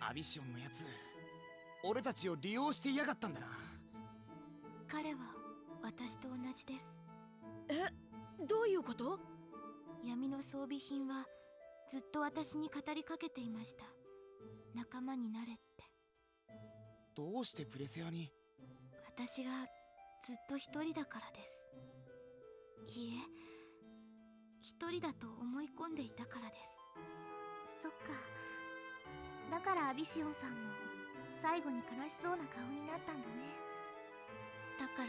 アビシオンのやつ、俺たちを利用していやがったんだな。彼は私と同じです。どういうこと？闇の装備品はずっと私に語りかけていました。仲間になれって。どうしてプレセアに？私がずっと一人だからです。いいえ、一人だと思い込んでいたからです。そっか。だからアビシオンさんも最後に悲しそうな顔になったんだね。だから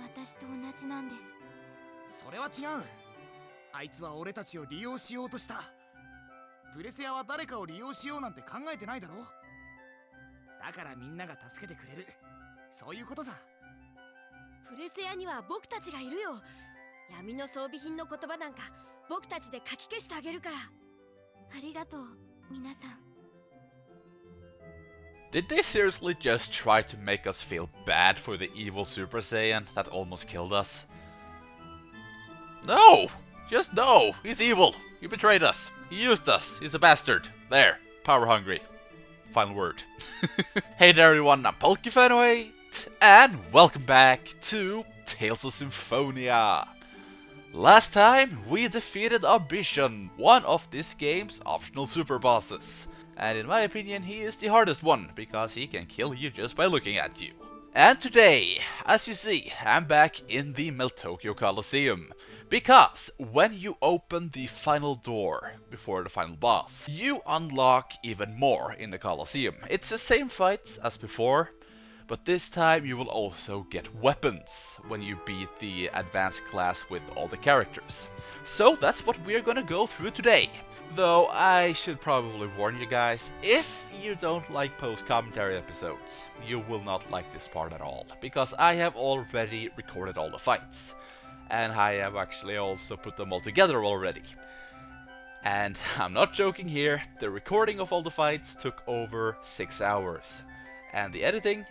私と同じなんです。それは違う。あいつは俺たちを利用しようとした。プレセアは誰かを利用しようなんて考えてないだろ。だからみんなが助けてくれる、そういうことさ。プレセアには僕たちがいるよ。闇の装備品の言葉なんか僕たちで書き消してあげるから。ありがとう、皆さん。Did they seriously just try to make us feel bad for the evil Super Saiyan that almost killed us? No! Just no! He's evil! He betrayed us! He used us! He's a bastard! There! Power hungry. Final word. Hey there everyone, I'm Polkifanoate, and welcome back to Tales of Symphonia! Last time we defeated Ambition, one of this game's optional super bosses. And in my opinion, he is the hardest one, because he can kill you just by looking at you. And today, as you see, I'm back in the Meltokyo Coliseum. Because when you open the final door before the final boss, you unlock even more in the Coliseum. It's the same fights as before, but this time you will also get weapons when you beat the advanced class with all the characters. So that's what we're gonna go through today. Though I should probably warn you guys, if you don't like post-commentary episodes, you will not like this part at all, because I have already recorded all the fights. And I have actually also put them all together already. And I'm not joking here, the recording of all the fights took over 6 hours. And the editing,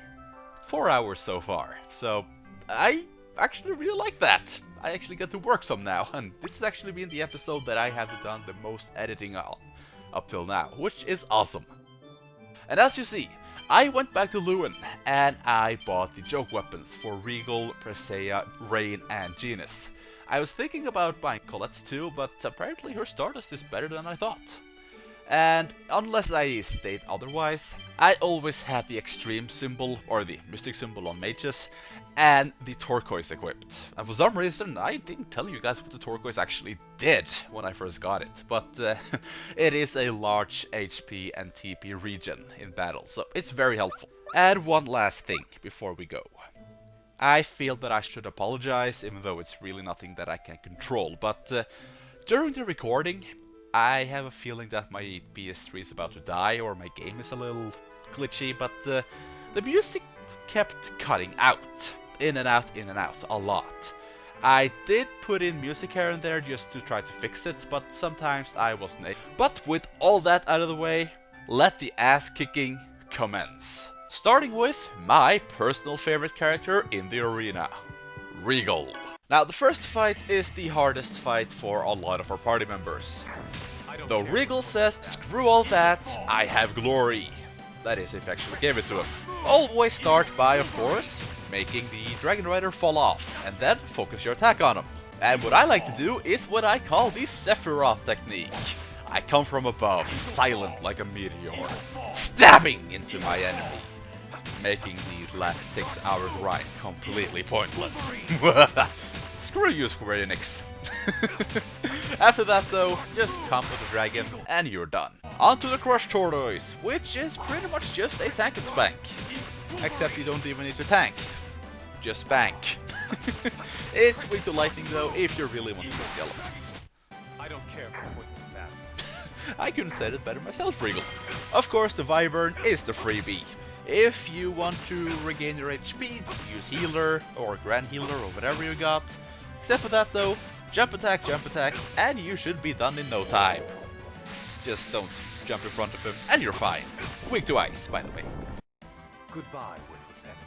4 hours so far. So I actually really like that. I actually get to work some now, and this has actually been the episode that I have done the most editing on up till now, which is awesome. And as you see, I went back to Lewin, and I bought the joke weapons for Regal, Presea, Raine, and Genis. I was thinking about buying Colette's too, but apparently her Stardust is better than I thought. And unless I state otherwise, I always have the extreme symbol, or the mystic symbol on mages, and the turquoise equipped. And for some reason, I didn't tell you guys what the turquoise actually did when I first got it, but it is a large HP and TP regen in battle, so it's very helpful. And one last thing before we go. I feel that I should apologize, even though it's really nothing that I can control, but during the recording, I have a feeling that my PS3 is about to die, or my game is a little glitchy, but the music kept cutting out. In and out, a lot. I did put in music here and there just to try to fix it, but sometimes I wasn't able. But with all that out of the way, let the ass kicking commence. Starting with my personal favorite character in the arena, Regal. Now the first fight is the hardest fight for a lot of our party members. Though Regal says, screw all that, I have glory. That is, if you actually gave it to him. Always start by, of course, making the Dragon Rider fall off, and then focus your attack on him. And what I like to do is what I call the Sephiroth technique. I come from above, silent like a meteor, stabbing into my enemy, making the last 6-hour grind completely pointless. Screw you, Square Enix. After that though, just combo the dragon and you're done. Onto the Crush Tortoise, which is pretty much just a tank and spank. Except you don't even need to tank. Just spank. It's weak to lightning though, if you really want to use elements. I don't care for pointless battles. I couldn't say it better myself, Regal. Of course, the Wyvern is the freebie. If you want to regain your HP, use Healer, or Grand Healer, or whatever you got. Except for that though, jump attack, and you should be done in no time. Just don't jump in front of him, and you're fine. Weak to ice, by the way. Goodbye, worthless enemies.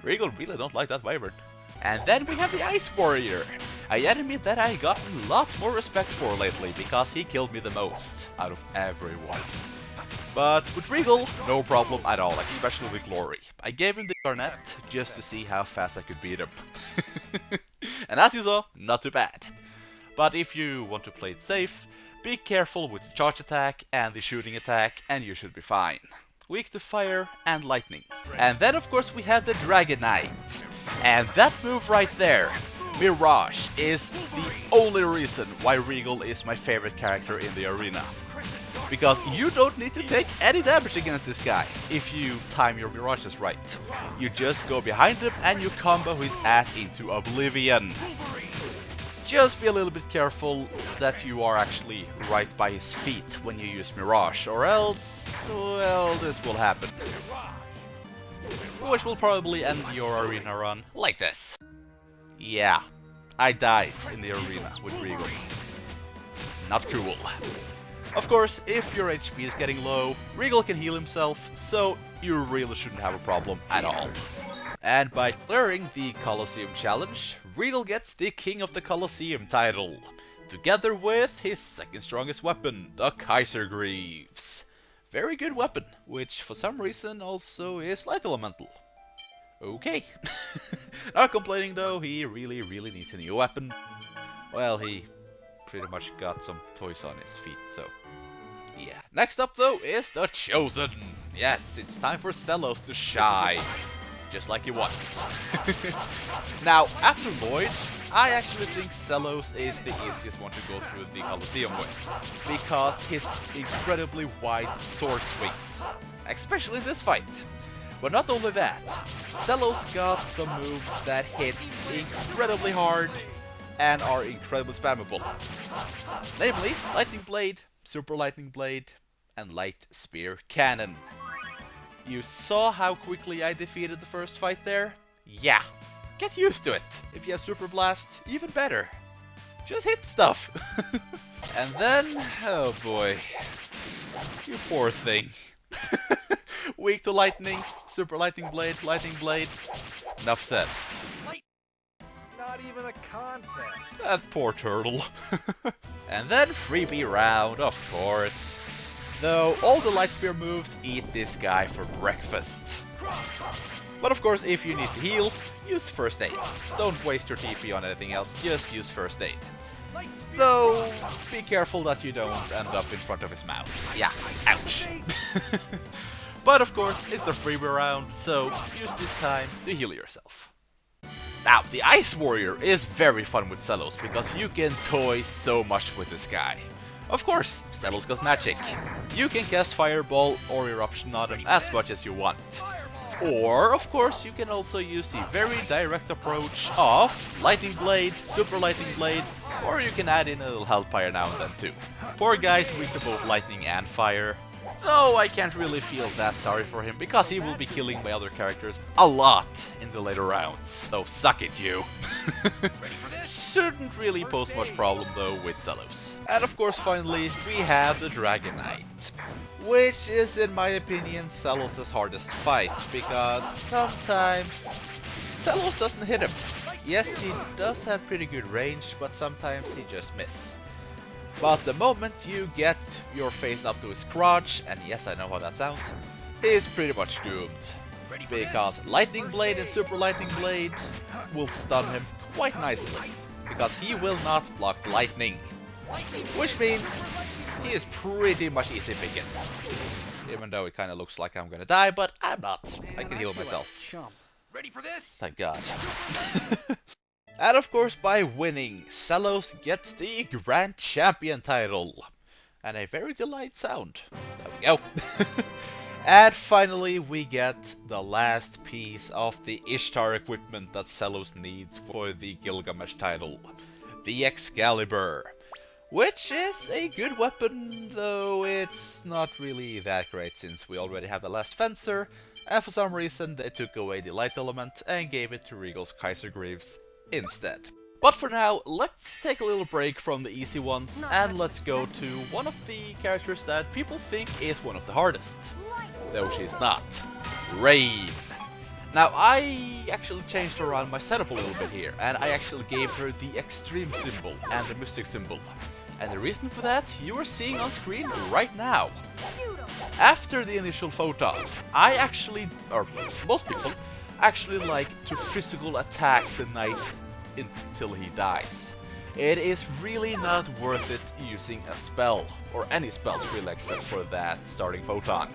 Regal really don't like that Wyvern. And then we have the Ice Warrior, an enemy that I got a lot more respect for lately, because he killed me the most out of everyone. But with Regal, no problem at all, especially with Glory. I gave him the Garnet just to see how fast I could beat him. And as you saw, not too bad. But if you want to play it safe, be careful with the charge attack and the shooting attack and you should be fine. Weak to fire and lightning. And then of course we have the Dragon Knight. And that move right there, Mirage, is the only reason why Regal is my favorite character in the arena. Because you don't need to take any damage against this guy if you time your mirages right. You just go behind him and you combo his ass into oblivion. Just be a little bit careful that you are actually right by his feet when you use Mirage, or else, well, this will happen. Which will probably end your arena run like this. Yeah, I died in the arena with Regal. Not cool. Of course, if your HP is getting low, Regal can heal himself, so you really shouldn't have a problem at all. And by clearing the Coliseum challenge, Regal gets the King of the Coliseum title, together with his second strongest weapon, the Kaiser Greaves. Very good weapon, which for some reason also is light elemental. Okay. Not complaining though, he really needs a new weapon. Well, he pretty much got some toys on his feet, so yeah. Next up though is the Chosen. Yes, it's time for Zelos to shine, just like he wants. Now, after LIoyd, I actually think Zelos is the easiest one to go through the Coliseum with, because his incredibly wide sword swings, especially this fight. But not only that, Zelos got some moves that hit incredibly hard and are incredibly spammable. Namely, Lightning Blade, Super Lightning Blade, and Light Spear Cannon. You saw how quickly I defeated the first fight there? Yeah, get used to it. If you have Super Blast, even better. Just hit stuff. And then, oh boy, you poor thing. Weak to lightning, Super Lightning Blade, Enough said. Not even a contest. That poor turtle. And then freebie round, of course. Though all the light spear moves eat this guy for breakfast. But of course, if you need to heal, use first aid. Don't waste your TP on anything else, just use first aid. Though, be careful that you don't end up in front of his mouth. Yeah, ouch. But of course, it's a freebie round, so use this time to heal yourself. Now, the Ice Warrior is very fun with Zelos, because you can toy so much with this guy. Of course, Zelos got magic. You can cast Fireball or Eruption on him as much as you want. Or, of course, you can also use the very direct approach of Lightning Blade, Super Lightning Blade, or you can add in a little Hellfire now and then too. Poor guy's weak to both lightning and fire. Though I can't really feel that sorry for him, because he will be killing my other characters a lot in the later rounds. So suck it, you. Shouldn't really pose much problem though with Zelos. And of course finally we have the Dragon Knight, which is in my opinion Zelos' hardest fight, because sometimes Zelos doesn't hit him. Yes, he does have pretty good range, but sometimes he just misses. But the moment you get your face up to his crotch, and yes, I know how that sounds, he's pretty much doomed. Because Lightning Blade and Super Lightning Blade will stun him quite nicely, because he will not block lightning. Which means he is pretty much easy picking. Even though it kind of looks like I'm gonna die, but I'm not. I can heal myself. Ready for this? Thank God. And of course, by winning, Zelos gets the Grand Champion title. And a very delightful sound. There we go. And finally, we get the last piece of the Ishtar equipment that Zelos needs for the Gilgamesh title. The Excalibur. Which is a good weapon, though it's not really that great since we already have the last Fencer. And for some reason, they took away the light element and gave it to Regal's Kaiser Greaves instead. But for now, let's take a little break from the easy ones and let's go to one of the characters that people think is one of the hardest. Though she's not. Raine. Now, I actually changed around my setup a little bit here, and I actually gave her the Extreme symbol and the Mystic symbol. And the reason for that, you are seeing on screen right now. After the initial photon, I actually, or most people, actually like to physical attack the knight until he dies. It is really not worth it using a spell, or any spells really except for that starting photon.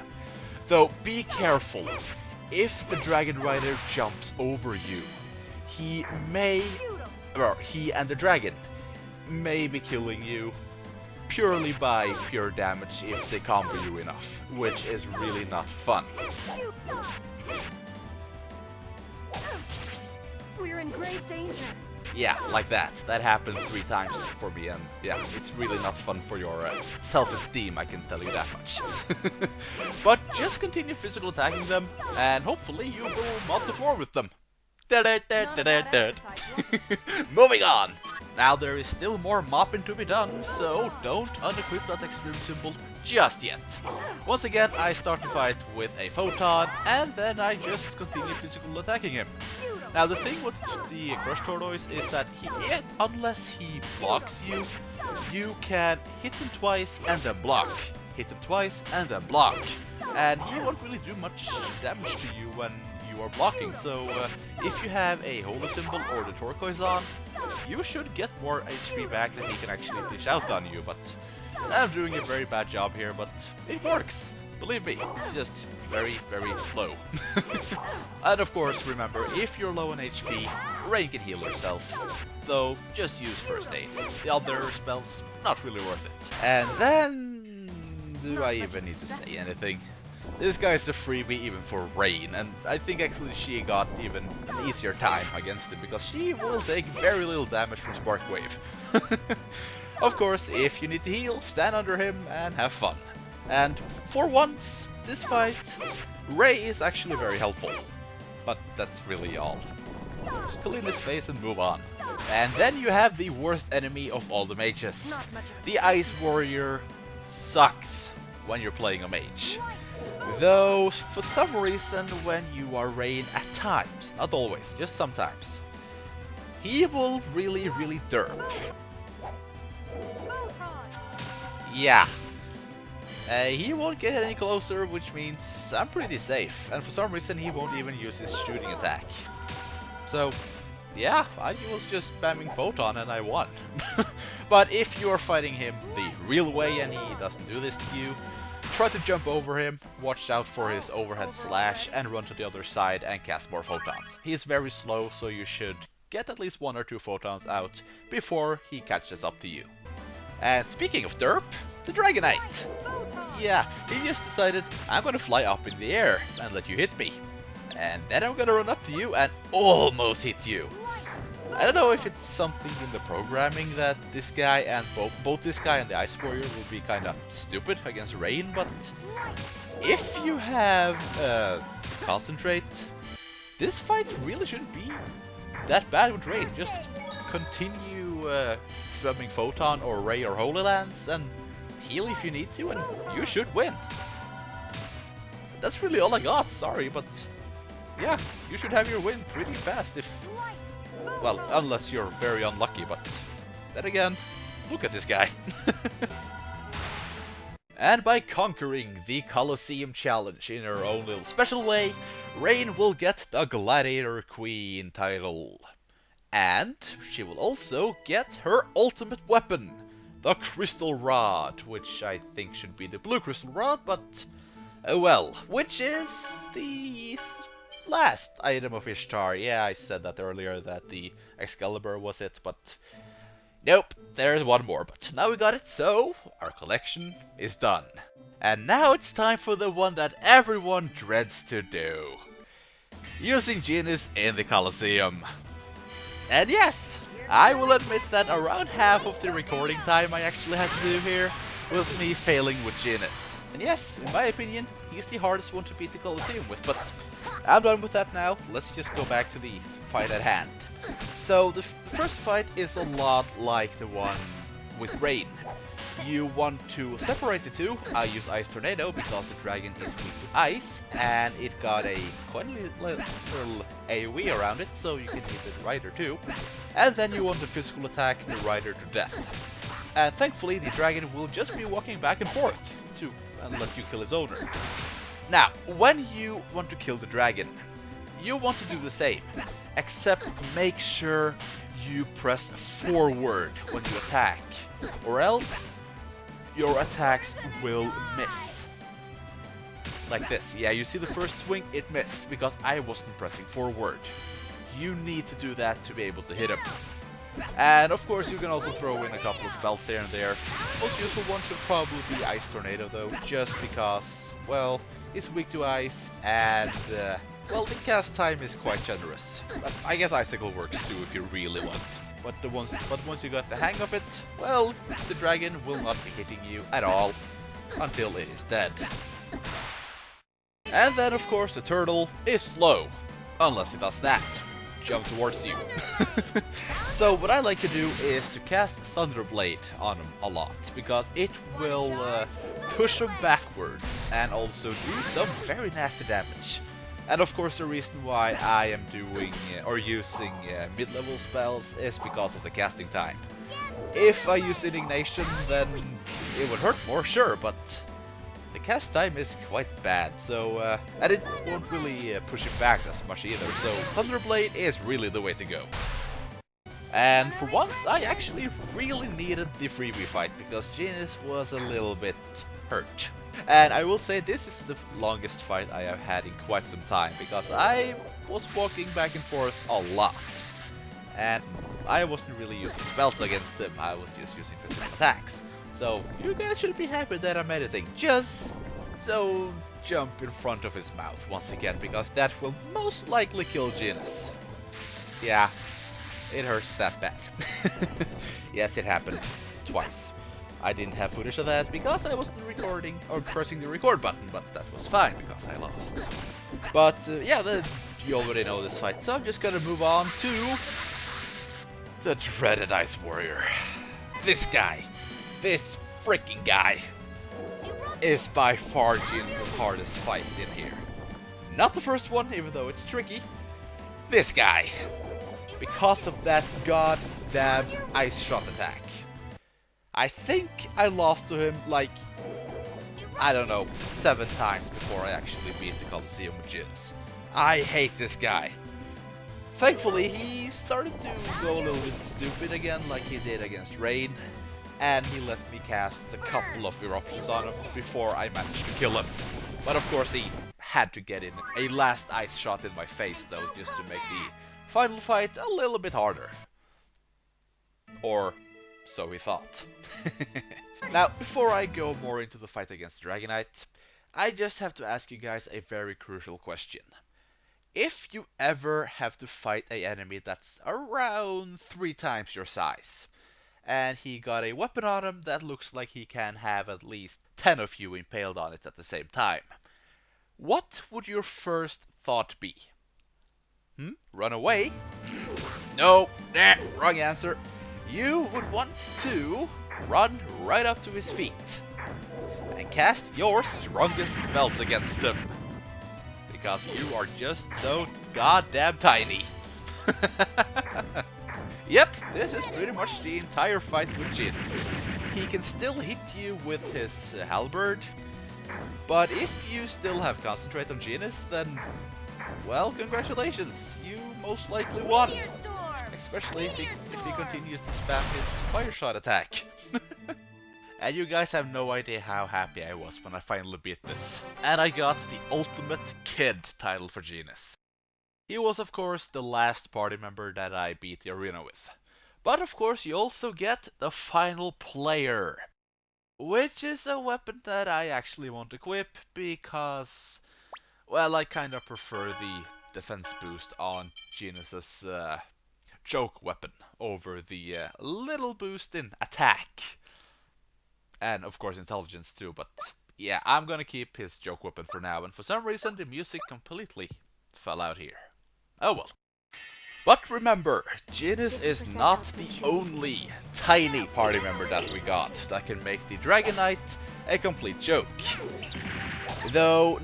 Though be careful, if the Dragon Rider jumps over you, he and the dragon may be killing you purely by pure damage if they combo you enough, which is really not fun. We're in grave danger. Yeah, like that. That happened 3 times for me, and yeah, it's really not fun for your self-esteem, I can tell you that much. But just continue physical attacking them, and hopefully you will mop the floor with them. Moving on! Now there is still more mopping to be done, so don't unequip that extreme symbol just yet. Once again, I start the fight with a photon, and then I just continue physical attacking him. Now the thing with the Crush Tortoise is that unless he blocks you, you can hit him twice and then block. Hit him twice and then block. And he won't really do much damage to you when you are blocking, so if you have a holy symbol or the turquoise on, you should get more HP back than he can actually dish out on you, but I'm doing a very bad job here, but it works. Believe me, it's just very, very slow. And of course, remember, if you're low on HP, Raine can heal herself, though just use first aid. The other spells, not really worth it. And then, do I even need to say anything? This guy's a freebie even for Raine, and I think actually she got even an easier time against him, because she will take very little damage from Spark Wave. Of course, if you need to heal, stand under him and have fun. And for once, this fight, Ray is actually very helpful. But that's really all. Just clean his face and move on. And then you have the worst enemy of all the mages. The Ice Warrior sucks when you're playing a mage. Though, for some reason, when you are Raine at times, not always, just sometimes, he will really derp. Yeah. He won't get any closer, which means I'm pretty safe. And for some reason, he won't even use his shooting attack. So, yeah, I was just spamming Photon and I won. But if you're fighting him the real way and he doesn't do this to you, try to jump over him, watch out for his overhead slash, and run to the other side and cast more photons. He's very slow, so you should get at least 1 or 2 photons out before he catches up to you. And speaking of derp, the Dragonite! Yeah, he just decided, I'm gonna fly up in the air and let you hit me. And then I'm gonna run up to you and almost hit you. I don't know if it's something in the programming that this guy and both this guy and the Ice Warrior will be kinda stupid against Raine, but if you have Concentrate, this fight really shouldn't be that bad with Raine. Just continue spamming Photon or Ray or Holy Lance and heal if you need to, and you should win. That's really all I got, sorry, but yeah, you should have your win pretty fast if... well, unless you're very unlucky, but then again, look at this guy. And by conquering the Coliseum challenge in her own little special way, Raine will get the Gladiator Queen title. And she will also get her ultimate weapon, the Crystal Rod, which I think should be the Blue Crystal Rod, but oh well, which is the last item of Ishtar. Yeah, I said that earlier, that the Excalibur was it, but nope, there's one more, but now we got it, so our collection is done. And now it's time for the one that everyone dreads to do. Using Genis in the Coliseum. And yes, I will admit that around half of the recording time I actually had to do here was me failing with Genis. And yes, in my opinion, he's the hardest one to beat the Coliseum with, but I'm done with that now. Let's just go back to the fight at hand. So the first fight is a lot like the one with Raine. You want to separate the two. I use Ice Tornado because the dragon is weak to ice, and it got a quite little AoE around it, so you can hit the rider too. And then you want to physical attack the rider to death. And thankfully the dragon will just be walking back and forth to and let you kill its owner. Now, when you want to kill the dragon, you want to do the same, except make sure you press forward when you attack, or else your attacks will miss. Like this. Yeah, you see the first swing, it missed, because I wasn't pressing forward. You need to do that to be able to hit him. And of course you can also throw in a couple of spells here and there. Most useful one should probably be Ice Tornado though, just because, well, it's weak to ice and, well, the cast time is quite generous. But I guess Icicle works too if you really want. But once you got the hang of it, well, the dragon will not be hitting you at all until it is dead. And then of course the turtle is slow, unless it does that. Jump towards you. So what I like to do is to cast Thunderblade on him a lot, because it will push him backwards and also do some very nasty damage. And of course the reason why I am doing or using mid-level spells is because of the casting time. If I use Indignation, then it would hurt more, sure, but the cast time is quite bad, so and it won't really push it back as much either, so Thunderblade is really the way to go. And for once, I actually really needed the freebie fight, because Genis was a little bit hurt. And I will say this is the longest fight I have had in quite some time, because I was walking back and forth a lot. And I wasn't really using spells against them, I was just using physical attacks. So you guys should be happy that I'm editing. Just don't jump in front of his mouth once again, because that will most likely kill Genis. Yeah, it hurts that bad. Yes, it happened twice. I didn't have footage of that because I wasn't recording or pressing the record button, but that was fine because I lost. But yeah, you already know this fight, so I'm just gonna move on to the dreaded Ice Warrior. This guy, this freaking guy, is by far Genis' hardest fight in here. Not the first one, even though it's tricky. This guy, because of that goddamn ice shot attack. I think I lost to him like, I don't know, 7 times before I actually beat the Coliseum with Genis. I hate this guy. Thankfully, he started to go a little bit stupid again like he did against Raine, and he let me cast a couple of eruptions on him before I managed to kill him. But of course he had to get in a last ice shot in my face though, just to make the final fight a little bit harder. Or so he thought. Now, before I go more into the fight against Dragonite, I just have to ask you guys a very crucial question. If you ever have to fight an enemy that's around 3 times your size, and he got a weapon on him that looks like he can have at least 10 of you impaled on it at the same time, what would your first thought be? Run away? No, wrong answer. You would want to run right up to his feet and cast your strongest spells against him, because you are just so goddamn tiny. Yep, this is pretty much the entire fight with Genis. He can still hit you with his halberd, but if you still have concentrate on Genis, then, well, congratulations, you most likely won. Especially if he continues to spam his fire shot attack. And you guys have no idea how happy I was when I finally beat this. And I got the Ultimate Kid title for Genis. He was of course the last party member that I beat the arena with. But of course you also get the Final Player, which is a weapon that I actually won't equip because, well, I kinda prefer the defense boost on Genis' joke weapon over the little boost in attack. And of course intelligence too, but yeah, I'm gonna keep his joke weapon for now, and for some reason the music completely fell out here. Oh well. But remember, Genis is not the only tiny party member that we got that can make the Dragonite a complete joke. Though,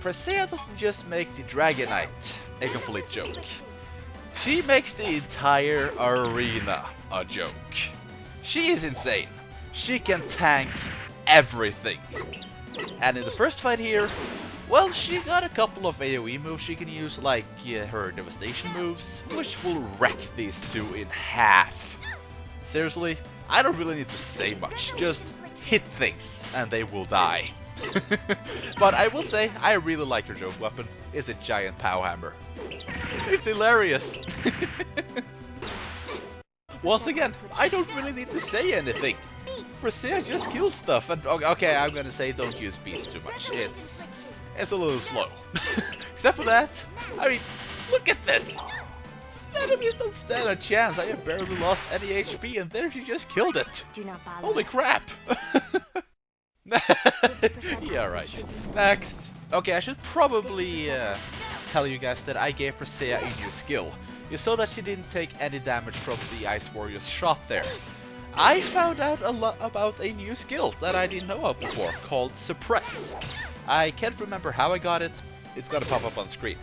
Presea doesn't just make the Dragonite a complete joke. She makes the entire arena a joke. She is insane. She can tank everything. And in the first fight here, well, she got a couple of AoE moves she can use, like her devastation moves, which will wreck these two in half. Seriously, I don't really need to say much, just hit things and they will die. But I will say, I really like her joke weapon. It's a giant pow hammer. It's hilarious. Once again, I don't really need to say anything. Presea just kills stuff, and okay, I'm gonna say don't use beast too much. It's a little slow. Except for that, I mean, look at this. Enemies don't stand a chance. I have barely lost any HP, and there she just killed it. Holy crap! Yeah, right. Next. Okay, I should probably tell you guys that I gave Presea a new skill. You saw that she didn't take any damage from the Ice Warrior's shot there. I found out a lot about a new skill that I didn't know of before, called Suppress. I can't remember how I got it. It's gonna pop up on screen.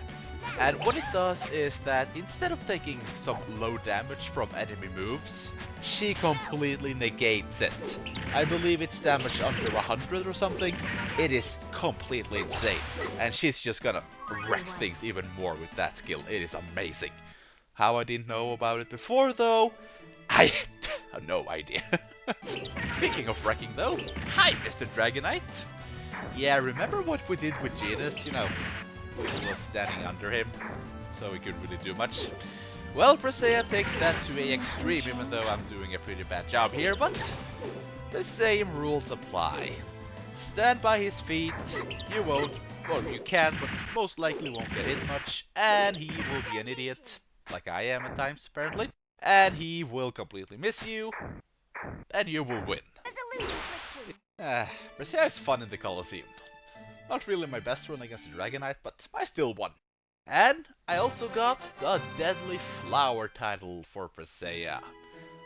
And what it does is that instead of taking some low damage from enemy moves, she completely negates it. I believe it's damage under 100 or something. It is completely insane. And she's just gonna wreck things even more with that skill. It is amazing. How I didn't know about it before though, I have no idea. Speaking of wrecking though, hi Mr. Dragonite. Yeah, remember what we did with Genis, you know? We was standing under him, so we couldn't really do much. Well, Presea takes that to an extreme, even though I'm doing a pretty bad job here, but the same rules apply. Stand by his feet, you won't, or you can, but most likely won't get hit much, and he will be an idiot, like I am at times, apparently. And he will completely miss you, and you will win. Presea is fun in the Coliseum. Not really my best run against the Dragonite, but I still won. And I also got the Deadly Flower title for Presea.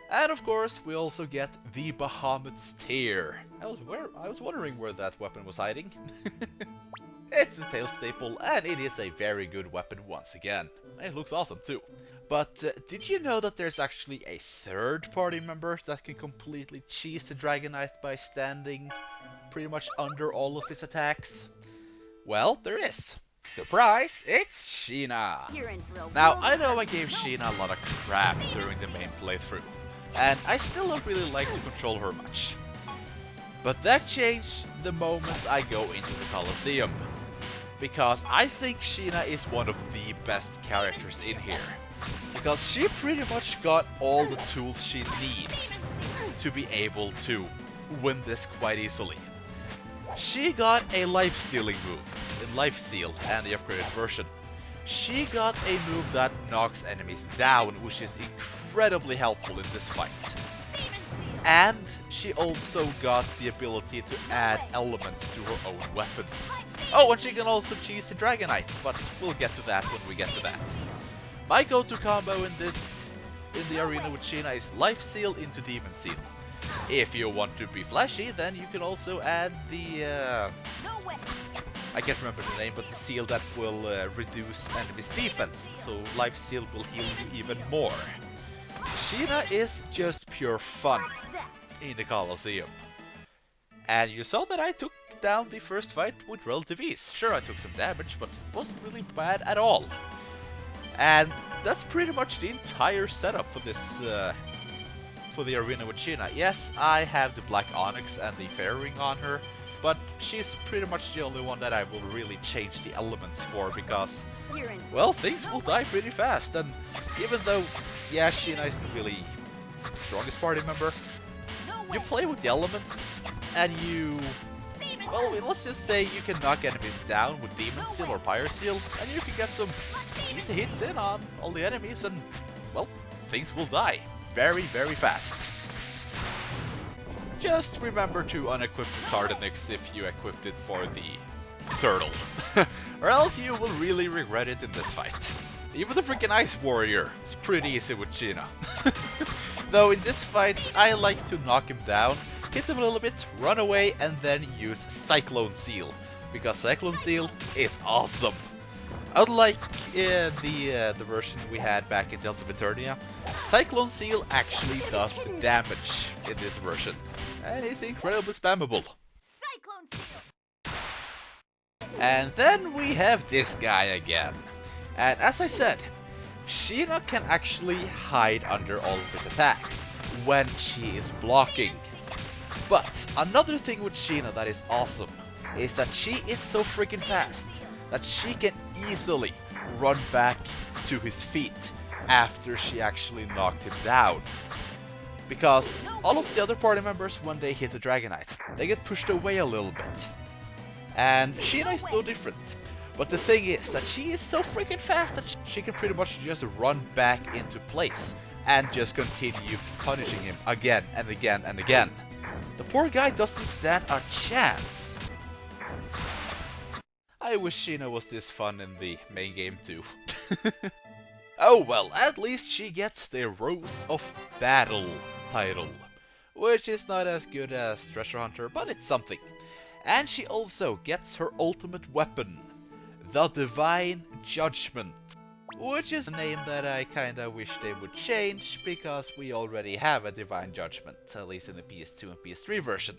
And of course, we also get the Bahamut's Tear. I was wondering where that weapon was hiding. It's a tail staple, and it is a very good weapon once again. It looks awesome too. But did you know that there's actually a third party member that can completely cheese the Dragonite by standing pretty much under all of his attacks? Well, there is. Surprise, it's Sheena! Now, I know I gave Sheena a lot of crap during the main playthrough, and I still don't really like to control her much. But that changed the moment I go into the Coliseum, because I think Sheena is one of the best characters in here. Because she pretty much got all the tools she needs to be able to win this quite easily. She got a life-stealing move in Life Seal and the upgraded version. She got a move that knocks enemies down, which is incredibly helpful in this fight. And she also got the ability to add elements to her own weapons. Oh, and she can also cheese the Dragonite, but we'll get to that when we get to that. My go-to combo in the arena with Sheena is Life Seal into Demon Seal. If you want to be flashy, then you can also add the I can't remember the name, but the seal that will reduce enemies' defense, so Life Seal will heal you even more. Sheena is just pure fun in the Coliseum. And you saw that I took down the first fight with relative ease. Sure, I took some damage, but it wasn't really bad at all. And that's pretty much the entire setup for this, for the arena with Sheena. Yes, I have the Black Onyx and the Fairy Ring on her, but she's pretty much the only one that I will really change the elements for, because, well, things will die pretty fast. And even though, yeah, Sheena isn't really the strongest party member, you play with the elements, and you, well, let's just say you can knock enemies down with Demon Seal or Pyre Seal, and you can get some easy hits in on all the enemies, and, well, things will die very, very fast. Just remember to unequip the Sardonyx if you equipped it for the turtle, or else you will really regret it in this fight. Even the freaking Ice Warrior is pretty easy with Sheena. Though in this fight, I like to knock him down, hit him a little bit, run away, and then use Cyclone Seal, because Cyclone Seal is awesome. Unlike the version we had back in Tales of Eternia, Cyclone Seal actually does damage in this version, and is incredibly spammable. And then we have this guy again. And as I said, Sheena can actually hide under all of his attacks when she is blocking. But another thing with Sheena that is awesome is that she is so freaking fast that she can easily run back to his feet after she actually knocked him down. Because all of the other party members, when they hit the Dragonite, they get pushed away a little bit. And Sheena is no different. But the thing is that she is so freaking fast that she can pretty much just run back into place and just continue punishing him again and again and again. The poor guy doesn't stand a chance. I wish Sheena was this fun in the main game too. Oh well, at least she gets the Rose of Battle title, which is not as good as Treasure Hunter, but it's something. And she also gets her ultimate weapon, the Divine Judgment, which is a name that I kinda wish they would change, because we already have a Divine Judgment, at least in the PS2 and PS3 version.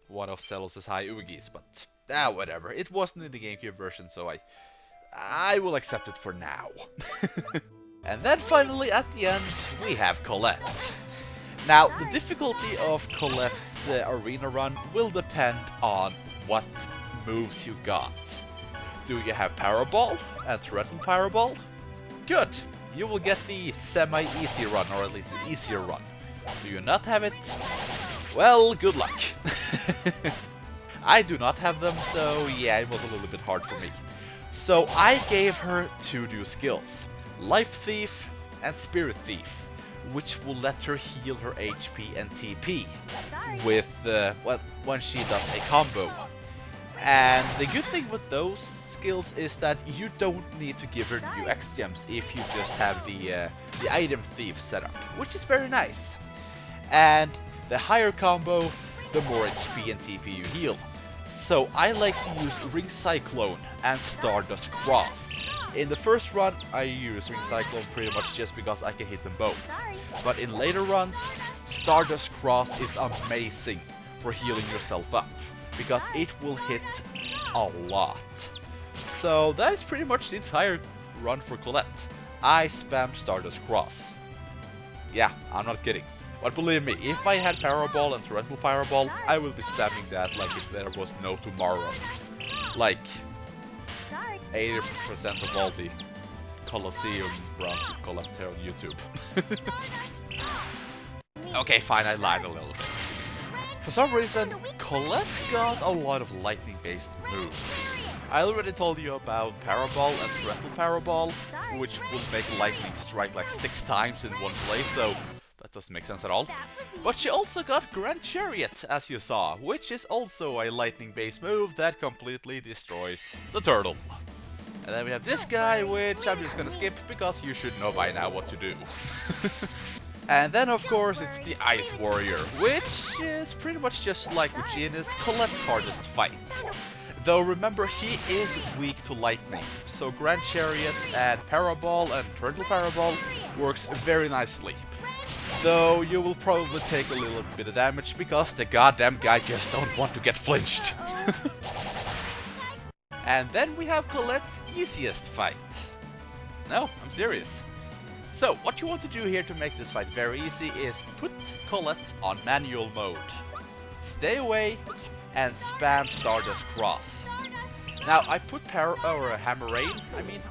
One of Zelos' high Oogis, but whatever. It wasn't in the GameCube version, so I will accept it for now. And then finally, at the end, we have Colette. Now, the difficulty of Colette's arena run will depend on what moves you got. Do you have Power Ball and Threaten Power Ball? Good! You will get the semi-easy run, or at least an easier run. Do you not have it? Well, good luck. I do not have them, so yeah, it was a little bit hard for me. So I gave her two new skills, Life Thief and Spirit Thief, which will let her heal her HP and TP with when she does a combo. And the good thing with those skills is that you don't need to give her new X gems if you just have the item thief set up, which is very nice. And the higher combo, the more HP and TP you heal. So I like to use Ring Cyclone and Stardust Cross. In the first run, I use Ring Cyclone pretty much just because I can hit them both. But in later runs, Stardust Cross is amazing for healing yourself up, because it will hit a lot. So that is pretty much the entire run for Colette. I spam Stardust Cross. Yeah, I'm not kidding. But believe me, if I had Power Ball and Torrential Power Ball, I will be spamming that like if there was no tomorrow. Like 80% of all the Coliseum runs with Colette here on YouTube. Okay, fine, I lied a little bit. For some reason, Colette got a lot of lightning-based moves. I already told you about Power Ball and Torrential Power Ball, which will make lightning strike like 6 times in one place, so that doesn't make sense at all. But she also got Grand Chariot, as you saw, which is also a lightning-based move that completely destroys the turtle. And then we have this guy, which I'm just gonna skip, because you should know by now what to do. And then of course it's the Ice Warrior, which is pretty much just like with Genis, Colette's hardest fight. Though remember, he is weak to lightning, so Grand Chariot and Power Ball and Torrential Power Ball works very nicely. Though you will probably take a little bit of damage because the goddamn guy just don't want to get flinched. And then we have Colette's easiest fight. No, I'm serious. So what you want to do here to make this fight very easy is put Colette on manual mode. Stay away and spam Stardust Cross. Now I put Hammer Raine,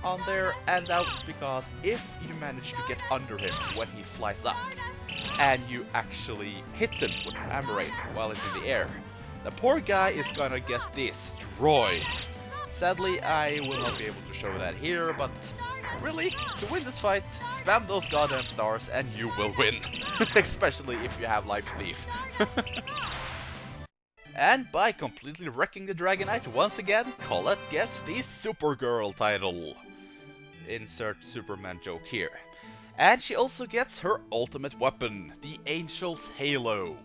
on there, and that was because if you manage to get under him when he flies up, and you actually hit him with Hammer Raine while he's in the air, the poor guy is gonna get destroyed. Sadly, I will not be able to show that here, but really, to win this fight, spam those goddamn stars and you will win. Especially if you have Life Thief. And by completely wrecking the Dragonite once again, Colette gets the Supergirl title. Insert Superman joke here. And she also gets her ultimate weapon, the Angel's Halo.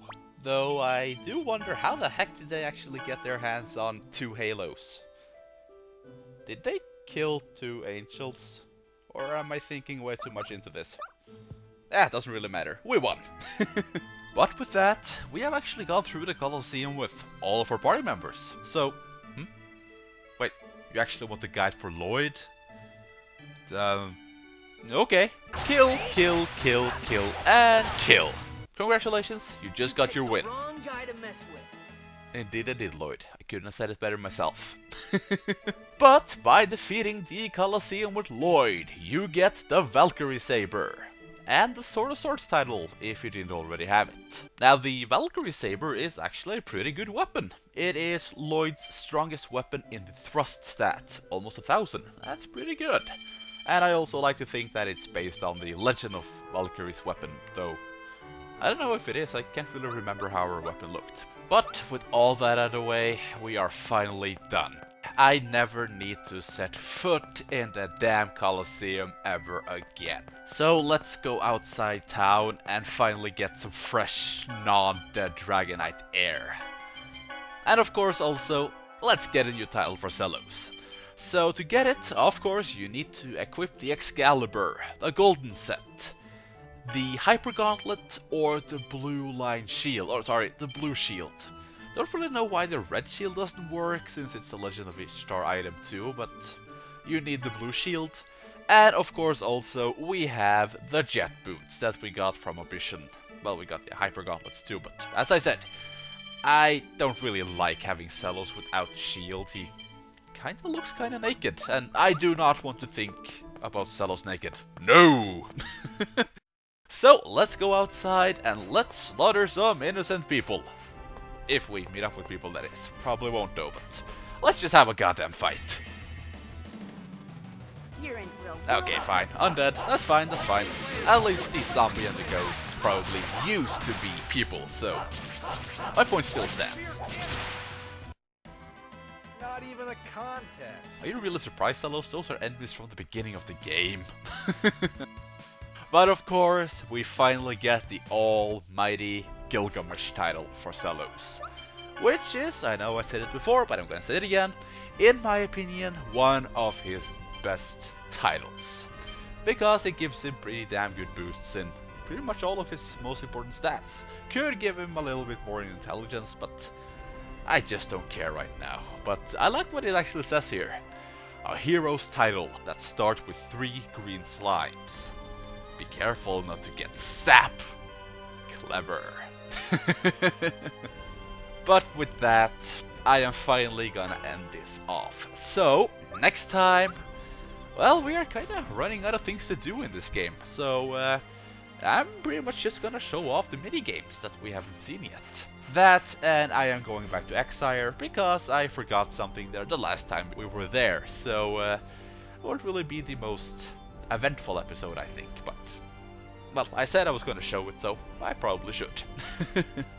Though I do wonder how the heck did they actually get their hands on 2 halos? Did they kill 2 angels? Or am I thinking way too much into this? Doesn't really matter. We won! But with that, we have actually gone through the Coliseum with all of our party members. So, wait, You actually want the guide for LIoyd? Okay. Kill, kill, kill, kill, and kill. Congratulations, you just got your win. Wrong guy to mess with. Indeed I did, LIoyd. I couldn't have said it better myself. But by defeating the Coliseum with LIoyd, you get the Valkyrie Saber. And the Sword of Swords title, if you didn't already have it. Now, the Valkyrie Saber is actually a pretty good weapon. It is LIoyd's strongest weapon in the thrust stat, almost 1000. That's pretty good. And I also like to think that it's based on the legend of Valkyrie's weapon, though I don't know if it is, I can't really remember how her weapon looked. But with all that out of the way, we are finally done. I never need to set foot in the damn Coliseum ever again. So let's go outside town and finally get some fresh, non-dead Dragonite air. And of course also, let's get a new title for Zelos. So to get it, of course, you need to equip the Excalibur, the golden set, the Hyper Gauntlet, or the blue line shield, or sorry, the blue shield. Don't really know why the red shield doesn't work, since it's a Legend of Ishtar item too, but you need the blue shield. And of course also, we have the jet boots that we got from Ambition. Well, we got the Hyper Gauntlets too, but as I said, I don't really like having Zelos without shield. He kinda looks kinda naked, and I do not want to think about Zelos naked. No! So, let's go outside and let's slaughter some innocent people. If we meet up with people, that is. Probably won't though, but let's just have a goddamn fight. You're in real Okay, fine. Undead. That's fine, that's fine. At least the zombie and the ghost probably used to be people, so my point still stands. Not even a contest. Are you really surprised, Zelos? Those are enemies from the beginning of the game. But of course, we finally get the almighty Gilgamesh title for Zelos. Which is, I know I said it before, but I'm gonna say it again, in my opinion, one of his best titles. Because it gives him pretty damn good boosts in pretty much all of his most important stats. Could give him a little bit more in intelligence, but I just don't care right now. But I like what it actually says here. A hero's title that starts with 3 green slimes. Be careful not to get sap. Clever. But with that, I am finally gonna end this off. So, next time, well, we are kinda running out of things to do in this game. So, I'm pretty much just gonna show off the minigames that we haven't seen yet. That, and I am going back to Exire because I forgot something there the last time we were there. So, it won't really be the most eventful episode, I think, but well, I said I was going to show it, so I probably should.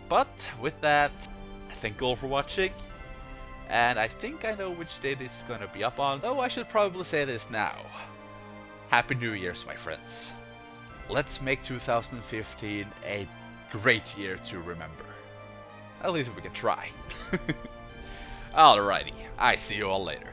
But with that, thank you all for watching, and I think I know which day this is going to be up on, though I should probably say this now. Happy New Year's, my friends. Let's make 2015 a great year to remember. At least we can try. Alrighty, I see you all later.